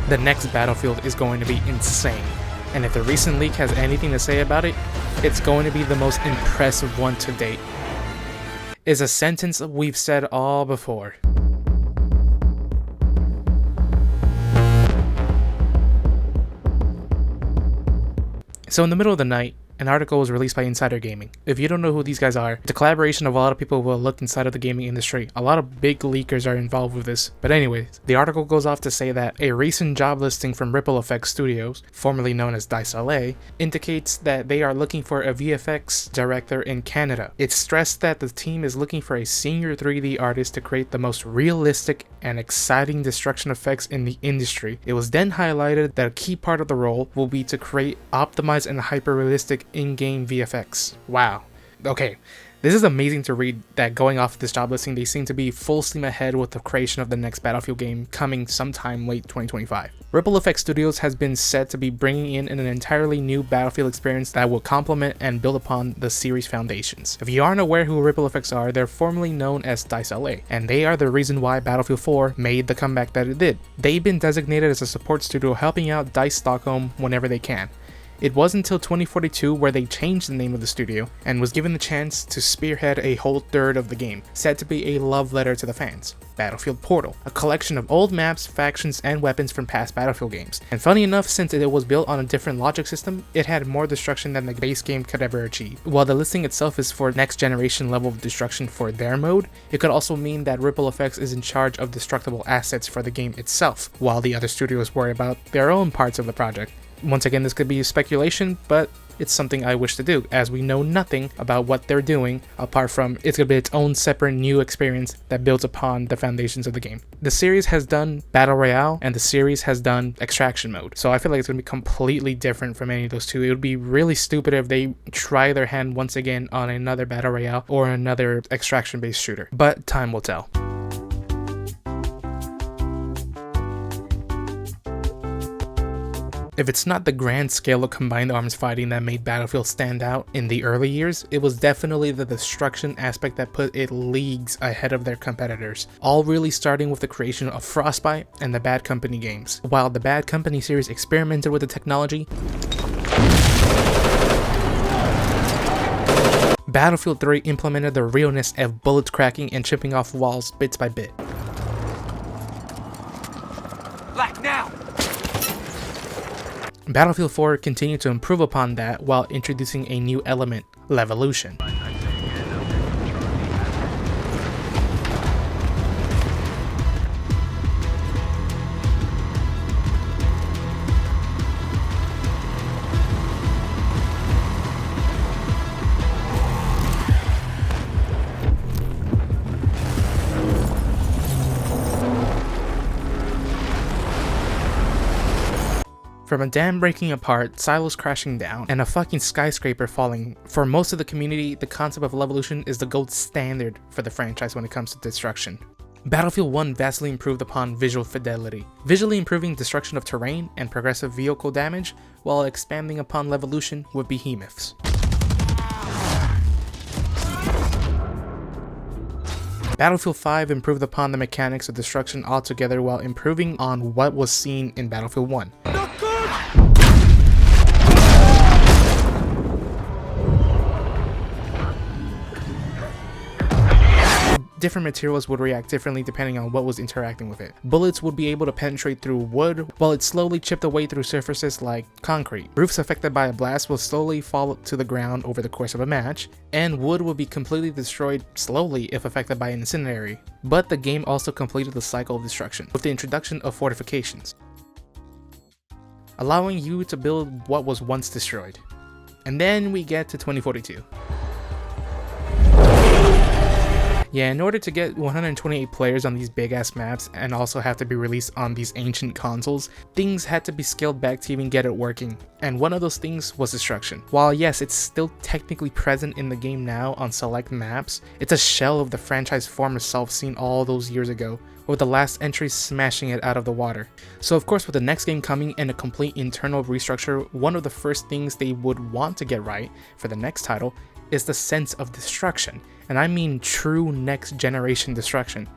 The next Battlefield is going to be insane, and if the recent leak has anything to say about it, it's going to be the most impressive one to date. Is a sentence we've said all before. So in the middle of the night, an article was released by Insider Gaming. If you don't know who these guys are, it's a collaboration of a lot of people who have looked inside of the gaming industry. A lot of big leakers are involved with this. But anyways, the article goes off to say that a recent job listing from Ripple Effects Studios, formerly known as Dice LA, indicates that they are looking for a VFX director in Canada. It's stressed that the team is looking for a senior 3D artist to create the most realistic and exciting destruction effects in the industry. It was then highlighted that a key part of the role will be to create optimized and hyper-realistic in-game VFX. Wow. Okay, this is amazing to read that going off this job listing, they seem to be full steam ahead with the creation of the next Battlefield game coming sometime late 2025. Ripple Effects Studios has been said to be bringing in an entirely new Battlefield experience that will complement and build upon the series' foundations. If you aren't aware who Ripple Effects are, they're formerly known as Dice LA, and they are the reason why Battlefield 4 made the comeback that it did. They've been designated as a support studio helping out Dice Stockholm whenever they can. It wasn't until 2042 where they changed the name of the studio and was given the chance to spearhead a whole third of the game, said to be a love letter to the fans. Battlefield Portal, a collection of old maps, factions, and weapons from past Battlefield games. And funny enough, since it was built on a different logic system, it had more destruction than the base game could ever achieve. While the listing itself is for next generation level of destruction for their mode, it could also mean that Ripple Effects is in charge of destructible assets for the game itself, while the other studios worry about their own parts of the project. Once again, this could be speculation, but it's something I wish to do, as we know nothing about what they're doing apart from it's going to be its own separate new experience that builds upon the foundations of the game. The series has done Battle Royale, and the series has done Extraction mode, so I feel like it's going to be completely different from any of those two. It would be really stupid if they try their hand once again on another Battle Royale or another extraction-based shooter, but time will tell. If it's not the grand scale of combined arms fighting that made Battlefield stand out in the early years, it was definitely the destruction aspect that put it leagues ahead of their competitors, all really starting with the creation of Frostbite and the Bad Company games. While the Bad Company series experimented with the technology, Battlefield 3 implemented the realness of bullets cracking and chipping off walls bit by bit. Black now! Battlefield 4 continued to improve upon that while introducing a new element, Levolution. From a dam breaking apart, silos crashing down, and a fucking skyscraper falling, for most of the community, the concept of Levolution is the gold standard for the franchise when it comes to destruction. Battlefield 1 vastly improved upon visual fidelity, visually improving destruction of terrain and progressive vehicle damage, while expanding upon Levolution with behemoths. Battlefield 5 improved upon the mechanics of destruction altogether while improving on what was seen in Battlefield 1. Different materials would react differently depending on what was interacting with it. Bullets would be able to penetrate through wood, while it slowly chipped away through surfaces like concrete. Roofs affected by a blast will slowly fall to the ground over the course of a match, and wood will be completely destroyed slowly if affected by an incendiary. But the game also completed the cycle of destruction with the introduction of fortifications, allowing you to build what was once destroyed. And then we get to 2042. Yeah, in order to get 128 players on these big ass maps and also have to be released on these ancient consoles, things had to be scaled back to even get it working, and one of those things was destruction. While yes, it's still technically present in the game now on select maps, it's a shell of the franchise former self seen all those years ago, with the last entry smashing it out of the water. So of course, with the next game coming and a complete internal restructure, one of the first things they would want to get right for the next title is the sense of destruction, and I mean true next generation destruction.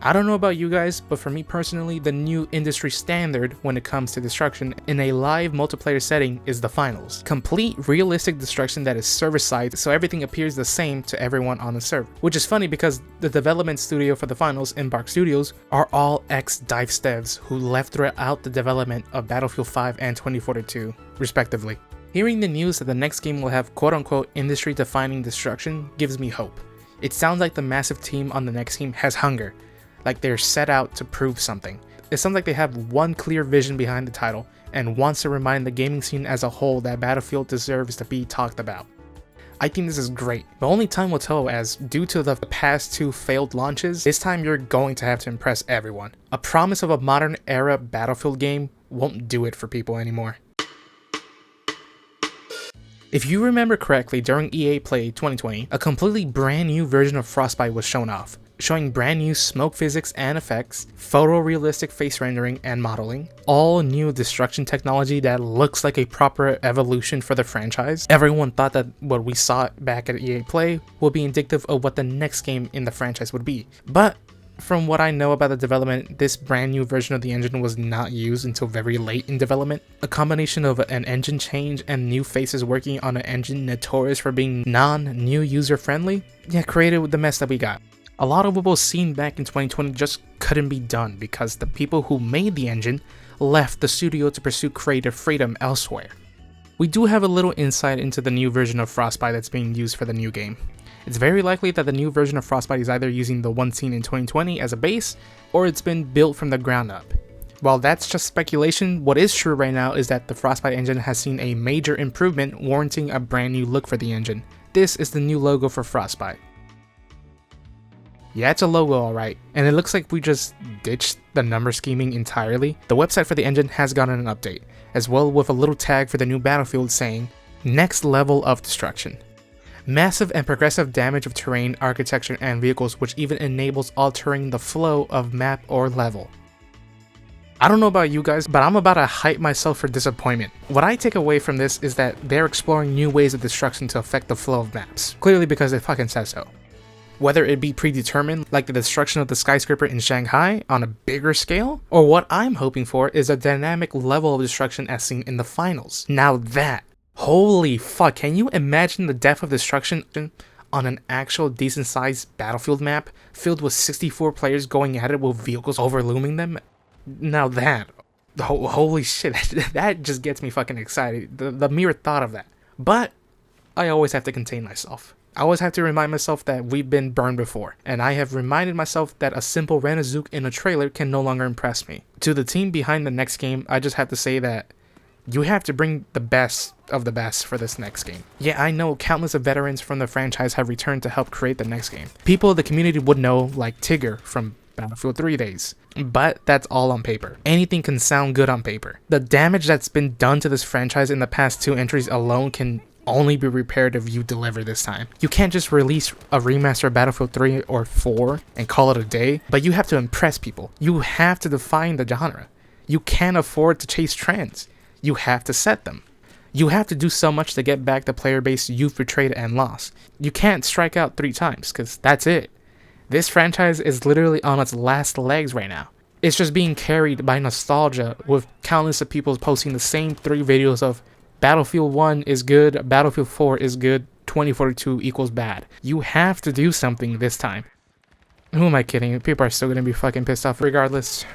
I don't know about you guys, but for me personally, the new industry standard when it comes to destruction in a live multiplayer setting is the finals. Complete realistic destruction that is server-side, so everything appears the same to everyone on the server. Which is funny because the development studio for the finals, Embark Studios, are all ex-Dive devs who left throughout the development of Battlefield 5 and 2042, respectively. Hearing the news that the next game will have quote-unquote industry-defining destruction gives me hope. It sounds like the massive team on the next game has hunger, like they're set out to prove something. It sounds like they have one clear vision behind the title and wants to remind the gaming scene as a whole that Battlefield deserves to be talked about. I think this is great, but only time will tell, as due to the past 2 failed launches, this time you're going to have to impress everyone. A promise of a modern era Battlefield game won't do it for people anymore. If you remember correctly, during EA Play 2020, a completely brand new version of Frostbite was shown off, showing brand new smoke physics and effects, photorealistic face rendering and modeling, all new destruction technology that looks like a proper evolution for the franchise. Everyone thought that what we saw back at EA Play would be indicative of what the next game in the franchise would be. But from what I know about the development, this brand new version of the engine was not used until very late in development. A combination of an engine change and new faces working on an engine notorious for being non-new user friendly, created the mess that we got. A lot of what was seen back in 2020 just couldn't be done because the people who made the engine left the studio to pursue creative freedom elsewhere. We do have a little insight into the new version of Frostbite that's being used for the new game. It's very likely that the new version of Frostbite is either using the one seen in 2020 as a base, or it's been built from the ground up. While that's just speculation, what is true right now is that the Frostbite engine has seen a major improvement, warranting a brand new look for the engine. This is the new logo for Frostbite. Yeah, it's a logo alright, and it looks like we just ditched the number scheming entirely. The website for the engine has gotten an update, as well with a little tag for the new Battlefield saying, "Next level of destruction." Massive and progressive damage of terrain, architecture, and vehicles, which even enables altering the flow of map or level. I don't know about you guys, but I'm about to hype myself for disappointment. What I take away from this is that they're exploring new ways of destruction to affect the flow of maps, clearly because it fucking says so. Whether it be predetermined, like the destruction of the skyscraper in Shanghai on a bigger scale, or what I'm hoping for is a dynamic level of destruction as seen in the finals. Now that, holy fuck, can you imagine the depth of destruction on an actual decent sized Battlefield map filled with 64 players going at it with vehicles overlooming them? Now that, holy shit, that just gets me fucking excited, the mere thought of that. But I always have to contain myself. I always have to remind myself that we've been burned before, and I have reminded myself that a simple Renazook in a trailer can no longer impress me. To the team behind the next game, I just have to say that you have to bring the best of the best for this next game. Yeah, I know countless of veterans from the franchise have returned to help create the next game. People in the community would know, like Tigger from Battlefield 3 days. But that's all on paper. Anything can sound good on paper. The damage that's been done to this franchise in the past 2 entries alone can only be repaired if you deliver this time. You can't just release a remaster of Battlefield 3 or 4 and call it a day, but you have to impress people. You have to define the genre. You can't afford to chase trends. You have to set them. You have to do so much to get back the player base you've betrayed and lost. You can't strike out 3 times, because that's it. This franchise is literally on its last legs right now. It's just being carried by nostalgia, with countless of people posting the same 3 videos of Battlefield 1 is good, Battlefield 4 is good, 2042 equals bad. You have to do something this time. Who am I kidding? People are still gonna be fucking pissed off regardless.